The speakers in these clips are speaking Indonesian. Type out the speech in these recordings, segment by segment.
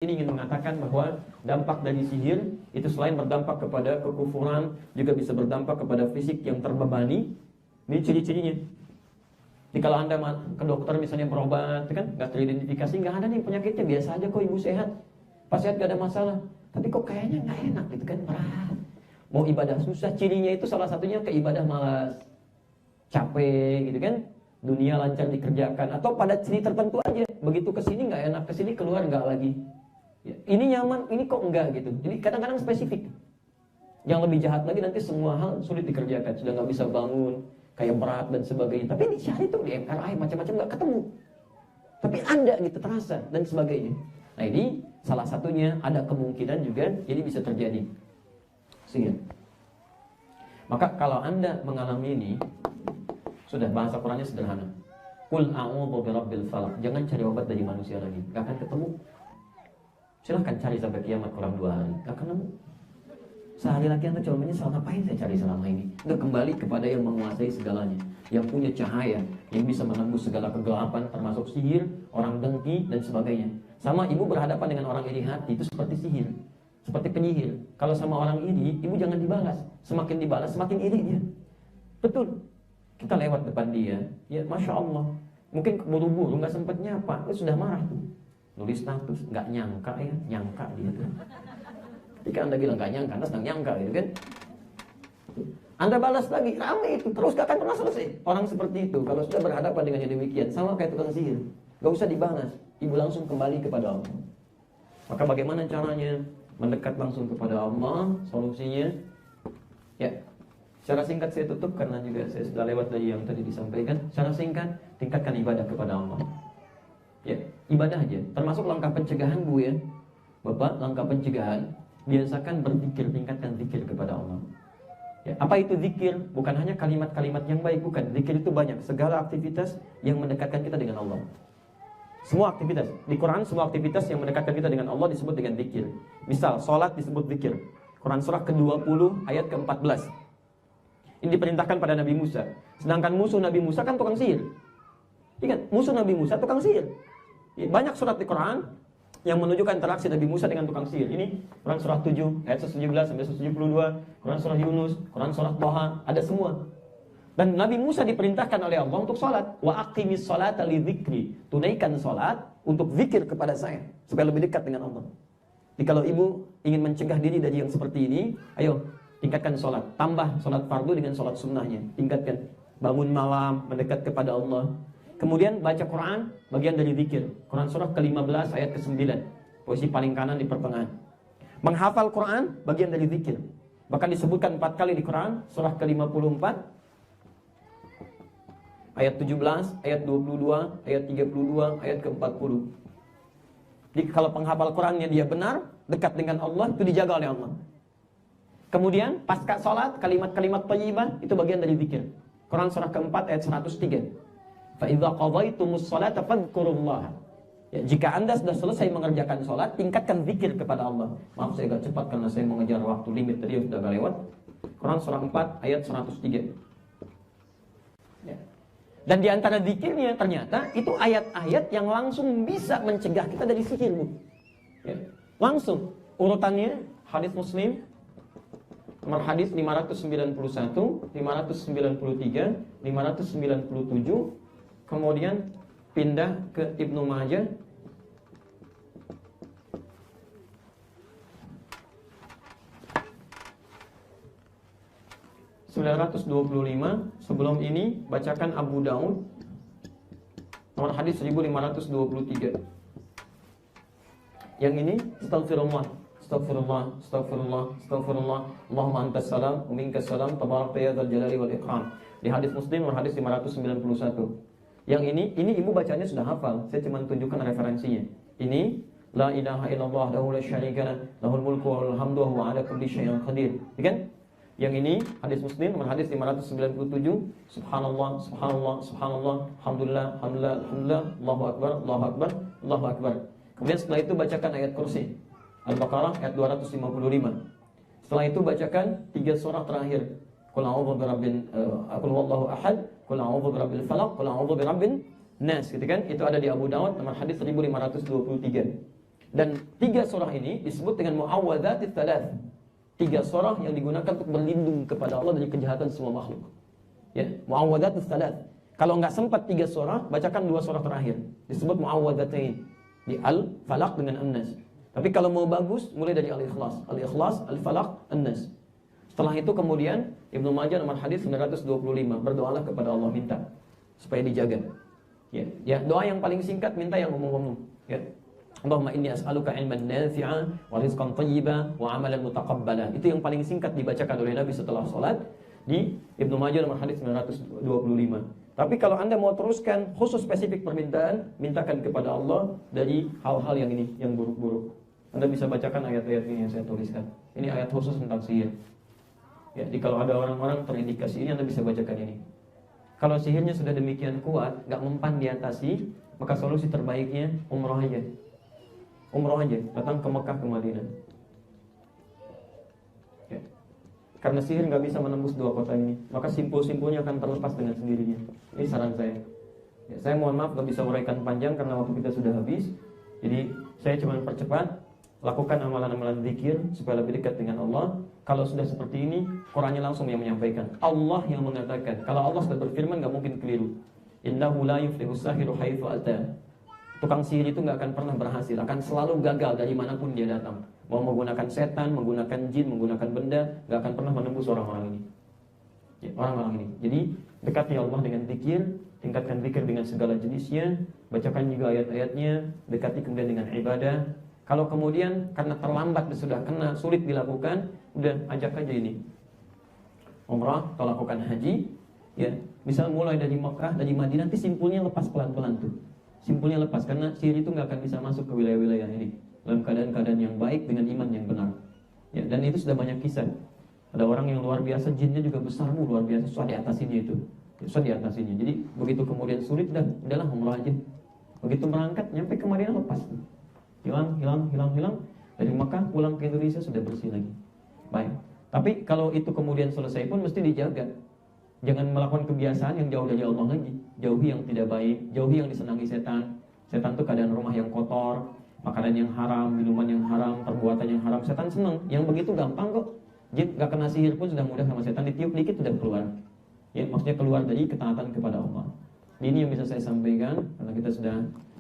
sini ingin mengatakan bahwa dampak dari sihir itu selain berdampak kepada kekufuran, juga bisa berdampak kepada fisik yang terbebani. Ini ciri-cirinya. Jadi kalau Anda ke dokter misalnya berobat, kan nggak teridentifikasi, nggak ada nih penyakitnya, biasa aja kok, ibu sehat, pas sehat nggak ada masalah. Tapi kok kayaknya nggak enak gitu kan, berat. Mau ibadah susah, cirinya itu salah satunya ke ibadah malas, capek gitu kan, dunia lancar dikerjakan, atau pada ciri tertentu aja, begitu kesini nggak enak, kesini keluar nggak lagi. Ya, ini nyaman, ini kok enggak gitu. Jadi kadang-kadang spesifik. Yang lebih jahat lagi nanti semua hal sulit dikerjakan, sudah nggak bisa bangun, kayak berat dan sebagainya. Tapi ini syari tuh di MRI macam-macam nggak ketemu. Tapi ada gitu terasa dan sebagainya. Nah ini salah satunya, ada kemungkinan juga ini bisa terjadi. Sehingga maka kalau Anda mengalami ini, sudah bahasa Qurannya sederhana. Qul a'udzu birabbil falaq. Jangan cari obat dari manusia lagi, nggak akan ketemu. Silahkan cari sampai kiamat kurang 2 hari, nggak akan nemu. Sehari lagi Anda coba menyesal, ngapain saya cari selama ini? Udah kembali kepada yang menguasai segalanya, yang punya cahaya, yang bisa menembus segala kegelapan, termasuk sihir, orang dengki, dan sebagainya. Sama ibu berhadapan dengan orang iri hati, itu seperti sihir, seperti penyihir. Kalau sama orang iri, ibu jangan dibalas. Semakin dibalas, semakin iri dia. Betul. Kita lewat depan dia, ya Masya Allah, mungkin buru-buru, nggak sempat nyapa, sudah marah tuh. Nulis status, nggak nyangka ya, nyangka dia tuh. Ketika Anda bilang gak nyangka, Anda sedang nyangka gitu kan. Anda balas lagi, ramai itu, terus gak akan pernah selesai. Orang seperti itu, kalau sudah berhadapan dengan yang demikian, sama kayak tukang sihir, gak usah dibalas, ibu langsung kembali kepada Allah. Maka bagaimana caranya? Mendekat langsung kepada Allah. Solusinya, ya, secara singkat saya tutup, karena juga saya sudah lewat dari yang tadi disampaikan. Secara singkat, tingkatkan ibadah kepada Allah. Ya, ibadah aja, termasuk langkah pencegahan Bu ya, Bapak, langkah pencegahan. Biasakan berzikir, tingkatkan zikir kepada Allah. Ya, apa itu zikir? Bukan hanya kalimat-kalimat yang baik, bukan. Zikir itu banyak, segala aktivitas yang mendekatkan kita dengan Allah. Semua aktivitas, di Quran semua aktivitas yang mendekatkan kita dengan Allah disebut dengan zikir. Misal, sholat disebut zikir. Quran surah ke-20 ayat ke-14. Ini diperintahkan pada Nabi Musa. Sedangkan musuh Nabi Musa kan tukang sihir. Ingat, musuh Nabi Musa tukang sihir. Ya, banyak surat di Quran yang menunjukkan interaksi Nabi Musa dengan tukang sihir. Ini Quran surah 7 ayat 117 sampai 172, Quran surah Yunus, Quran surah Thaha, ada semua. Dan Nabi Musa diperintahkan oleh Allah untuk salat. Wa aqimis salata li dzikri. Tunaikan salat untuk zikir kepada saya, supaya lebih dekat dengan Allah. Jadi kalau ibu ingin mencegah diri dari yang seperti ini, ayo tingkatkan salat. Tambah salat fardu dengan salat sunnahnya. Tingkatkan. Bangun malam, mendekat kepada Allah. Kemudian baca Quran, bagian dari zikir. Quran surah ke-15 ayat ke-9, posisi paling kanan di pertengahan. Menghafal Quran, bagian dari zikir. Bahkan disebutkan 4 kali di Quran, surah ke-54 ayat 17, ayat 22, ayat 32, ayat ke-40. Jadi kalau penghafal Qurannya dia benar, dekat dengan Allah, itu dijaga oleh Allah. Kemudian pasca salat, kalimat-kalimat thayyibah itu bagian dari zikir. Quran surah ke-4 ayat 103. Fa idza qadaytumus sholata fadhkurullah. Ya, jika Anda sudah selesai mengerjakan sholat, tingkatkan zikir kepada Allah. Maaf saya agak cepat karena saya mengejar waktu limit tadi sudah agak lewat. Quran surah 4 ayat 103. Ya. Dan di antara zikirnya ternyata itu ayat-ayat yang langsung bisa mencegah kita dari sihir, Bu. Ya. Langsung urutannya hadis Muslim nomor hadis 591, 593, 597. Kemudian pindah ke Ibnu Majah (925). Sebelum ini bacakan Abu Daud nomor hadis 1523. Yang ini astagfirullah, astagfirullah, astagfirullah, astagfirullah, Allahumma antas salam wa minkas salam, tabarakta ya dzal jalali wal ikram. Di hadis Muslim nomor hadis 591. Yang ini ibu bacanya sudah hafal. Saya cuma tunjukkan referensinya. Ini la ilaha illallah wahdahu la syarika lah, lahul mulku wa lahul hamdu wa huwa ala kulli syai'in qadir. Ya kan? Yang ini hadis Muslim nomor hadis 597. Subhanallah, subhanallah, subhanallah, alhamdulillah, alhamdulillah, alhamdulillah, Allahu akbar, Allahu akbar, Allahu akbar. Kemudian setelah itu bacakan ayat kursi Al-Baqarah ayat 255. Setelah itu bacakan 3 surah terakhir. Qul a'udzu birabbin qul huwallahu ahad, qul a'udzu birabbil falaq, qul a'udzu birabbin nas, gitu kan? Itu ada di Abu Daud nomor hadis 1523. Dan 3 surah ini disebut dengan muawwadzatis tsalath. 3 surah yang digunakan untuk berlindung kepada Allah dari kejahatan semua makhluk. Ya, muawwadzatis tsalath. Kalau nggak sempat 3 surah, bacakan 2 surah terakhir. Disebut muawwadzatain. Di Al-Falaq dengan An-Nas. Tapi kalau mau bagus, mulai dari Al-Ikhlas. Al-Ikhlas, Al-Falaq, An-Nas. Setelah itu kemudian Ibnu Majah nomor hadis 925, berdoalah kepada Allah, minta supaya dijaga. Ya, doa yang paling singkat, minta yang umum-umum. Ya. Allahumma inni as'aluka ilman nafi'a wa rizqan thayyiba wa amalan mutaqabbala. Itu yang paling singkat dibacakan oleh Nabi setelah salat di Ibnu Majah nomor hadis 925. Tapi kalau Anda mau teruskan khusus spesifik permintaan, mintakan kepada Allah dari hal-hal yang ini, yang buruk-buruk. Anda bisa bacakan ayat-ayat ini yang saya tuliskan. Ini ayat khusus tentang sihir. Ya, jadi kalau ada orang-orang terindikasi ini, Anda bisa bacakan ini. Kalau sihirnya sudah demikian kuat, gak mempan diatasi, maka solusi terbaiknya umroh aja. Umroh aja, datang ke Mekah, ke Madinah. Ya. Karena sihir gak bisa menembus 2 kota ini, maka simpul-simpulnya akan terlepas dengan sendirinya. Ini saran saya. Ya, saya mohon maaf gak bisa uraikan panjang karena waktu kita sudah habis. Jadi saya cuma percepat. Lakukan amalan-amalan zikir supaya lebih dekat dengan Allah. Kalau sudah seperti ini, Qur'annya langsung yang menyampaikan. Allah yang mengatakan. Kalau Allah sudah berfirman, gak mungkin keliru. Innahu la yuflihus sahiru haitsu ata. Tukang sihir itu gak akan pernah berhasil, akan selalu gagal dari manapun dia datang. Mau menggunakan setan, menggunakan jin, menggunakan benda, gak akan pernah menembus orang-orang ini. Ya, orang-orang ini. Jadi dekati Allah dengan zikir, tingkatkan zikir dengan segala jenisnya, bacakan juga ayat-ayatnya, dekati kemudian dengan ibadah. Kalau kemudian karena terlambat sudah kena, sulit dilakukan, udah ajak aja ini umrah atau lakukan haji. Ya, bisa mulai dari Mekah, dari Madinah, nanti simpulnya lepas pelan-pelan tuh. Simpulnya lepas karena sihir itu nggak akan bisa masuk ke wilayah-wilayah ini dalam keadaan-keadaan yang baik dengan iman yang benar. Ya, dan itu sudah banyak kisah. Ada orang yang luar biasa, jinnya juga besar, luar biasa, susah diatasinya itu. Susah diatasinya. Jadi begitu kemudian sulit, udahlah umrah aja. Begitu berangkat, nyampe ke Madinah lepas. Hilang. Dari Makkah pulang ke Indonesia sudah bersih lagi. Baik. Tapi kalau itu kemudian selesai pun mesti dijaga. Jangan melakukan kebiasaan yang jauh dari Allah lagi. Jauhi yang tidak baik, jauhi yang disenangi setan. Setan itu keadaan rumah yang kotor, makanan yang haram, minuman yang haram, perbuatan yang haram. Setan senang. Yang begitu gampang kok. Jin gak kena sihir pun sudah mudah sama setan, ditiup dikit sudah keluar. Ya, maksudnya keluar dari ketaatan kepada Allah. Ini yang bisa saya sampaikan karena kita sudah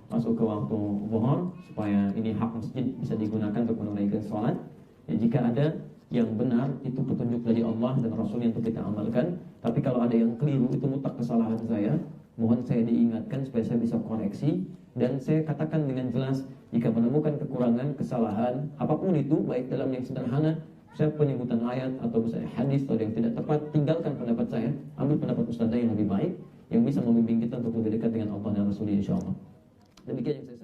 masuk ke waktu zuhur, supaya ini hak masjid bisa digunakan untuk menunaikan sholat. Ya, jika ada yang benar itu petunjuk dari Allah dan Rasul yang untuk kita amalkan. Tapi kalau ada yang keliru, itu mutlak kesalahan saya. Mohon saya diingatkan supaya saya bisa koreksi. Dan saya katakan dengan jelas, jika menemukan kekurangan, kesalahan apapun itu, baik dalam yang sederhana, saya penyebutan ayat atau misalnya hadis atau yang tidak tepat, tinggalkan pendapat saya, ambil pendapat ustadzah yang lebih baik, yang bisa membimbing kita untuk lebih dekat dengan Allah dan Rasulnya, insya Allah. Demikian yang saya